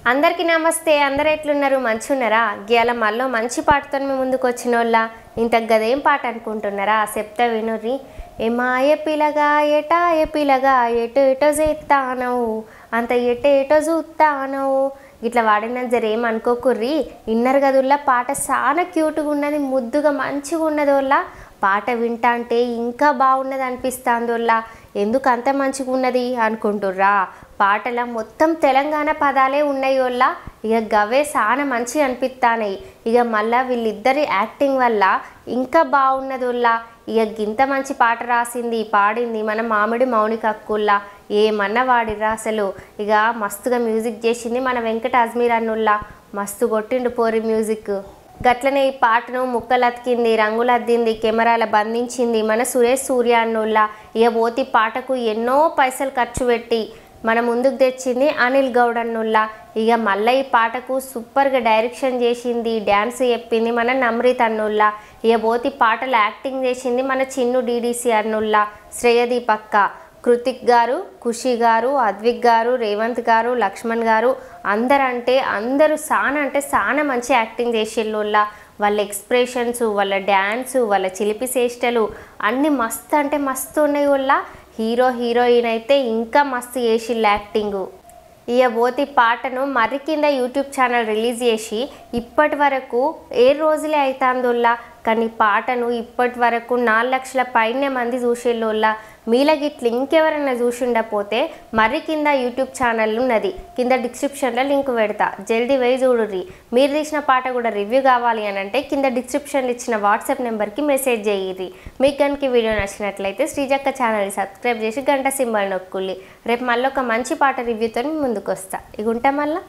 అందరికీ నమస్తే. అందరు ఎట్లున్నారు? మంచున్నారా? గేల మళ్ళీ మంచి పాటతో మీ ముందుకు వచ్చినోళ్ళ ఇంత గదేం పాట అనుకుంటున్నారా? చెప్తా వినుర్రి. ఏమాయ పిలగా ఎటాయ పిలగా ఎటు ఎటో చేస్తానవు అంత ఎటు ఎటో చూస్తానవు ఇట్లా వాడిన జరేం అనుకోకుర్రి. ఇన్నర్ గదుల్లా పాట చాలా క్యూట్గా ఉన్నది, ముద్దుగా మంచిగా ఉన్నదోళ్ళ. పాట వింటా అంటే ఇంకా బాగున్నది అనిపిస్తుందోళ్ళ. ఎందుకు అంత మంచిగా ఉన్నది అనుకుంటుర్రా? పాటల మొత్తం తెలంగాణ పదాలే ఉన్నాయి వాళ్ళ. ఇక గవే చాలా మంచిగా అనిపిస్తాయి. ఇక మళ్ళీ వీళ్ళిద్దరి యాక్టింగ్ వల్ల ఇంకా బాగున్నది వాళ్ళ. ఇక గింత మంచి పాట రాసింది పాడింది మన మామిడి మౌనిక అక్కుల్లా. ఏమన్నా వాడిరా అసలు. ఇక మస్తుగా మ్యూజిక్ చేసింది మన వెంకట అజ్మీర్ అన్నుల్లా. మస్తు కొట్టిండు పోరి మ్యూజిక్. గట్లనే ఈ పాటను ముక్కలతికింది, రంగులద్దింది, కెమెరాల బంధించింది మన సురేష్ సూర్య అన్నుల్లా. ఇక పోతి పాటకు ఎన్నో పైసలు ఖర్చు పెట్టి మన ముందుకు తెచ్చింది అనిల్ గౌడ్ అన్నుల్లా. ఇక మళ్ళీ ఈ పాటకు సూపర్గా డైరెక్షన్ చేసింది, డ్యాన్స్ చెప్పింది మన నమ్రిత్ అన్నుల్లా. ఇక పోతి పాటలు యాక్టింగ్ చేసింది మన చిన్ను డీడీసీ అన్నుల్లా, శ్రేయదీప్ అక్క, కృతిక్ గారు, ఖుషి గారు, అద్విక్ గారు, రేవంత్ గారు, లక్ష్మణ్ గారు అందరూ చాలా మంచి యాక్టింగ్ చేసేళ్ళ. వాళ్ళ ఎక్స్ప్రెషన్స్, వాళ్ళ డ్యాన్సు, వాళ్ళ చిలిపి చేష్టలు అన్నీ మస్తు అంటే మస్తు ఉన్నాయి వాళ్ళ. హీరోయిన్ అయితే ఇంకా మస్తు చేసిళ్ళు యాక్టింగు. ఇక పోతి పాటను మర్రి కింద యూట్యూబ్ ఛానల్ రిలీజ్ చేసి ఇప్పటి వరకు 7 రోజులే అవుతుందోళ్ళ. కానీ పాటను ఇప్పటి వరకు 4 లక్షల పైనే మంది చూసేళ్ళోళ్ళ. మీల గిట్ల ఇంకెవరైనా చూసిండపోతే మర్రి కింద యూట్యూబ్ ఛానల్ ఉన్నది, కింద డిస్క్రిప్షన్లో లింక్ పెడతా, జల్దీ పోయి చూడుర్రి. మీరు తీసిన పాట కూడా రివ్యూ కావాలి అని అంటే కింద డిస్క్రిప్షన్లో ఇచ్చిన వాట్సాప్ నెంబర్కి మెసేజ్ చేయిర్రి. మీకు కనుక వీడియో నచ్చినట్లయితే శ్రీజక్క ఛానల్ని సబ్స్క్రైబ్ చేసి గంట సింబల్ నొక్కుల్లి. రేపు మళ్ళీ ఒక మంచి పాట రివ్యూతో ముందుకు వస్తా. ఇక ఉంటా మళ్ళీ.